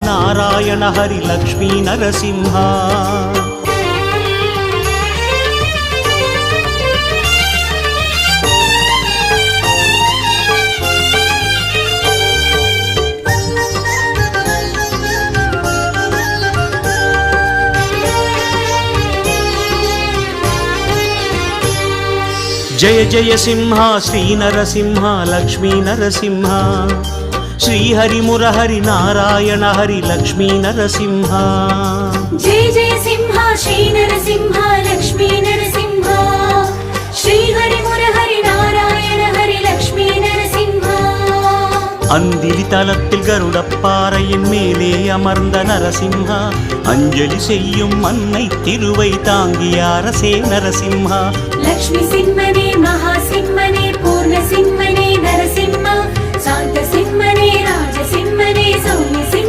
నారాయణ హరి లక్ష్మీ నరసింహ. జయ జయ సింహ శ్రీ నరసింహ లక్ష్మీ నరసింహ. శ్రీహరి మురహరి నారాయణ హరి లక్ష్మీ నరసింహ. జయ జయ సింహ శ్రీ నరసింహ లక్ష్మీ నరసింహ. శ్రీహరి మురహరి నారాయణ హరి లక్ష్మీ నరసింహ. அந்திலி தலத்தில் கருடப்பாறையின் மேலே அமர்ந்த நரசிம்ஹா, அஞ்சலி செய்யும் அன்னை திருவை தாங்கிய அரசே நரசிம்ஹா. லக்ஷ்மி சிம்மனே மகா சிம்மனே பூர்ண சிம்மனே நரசிம்மா. சாந்த சிம்மனே ராஜ சிம்மனே சௌமிய சிம்ம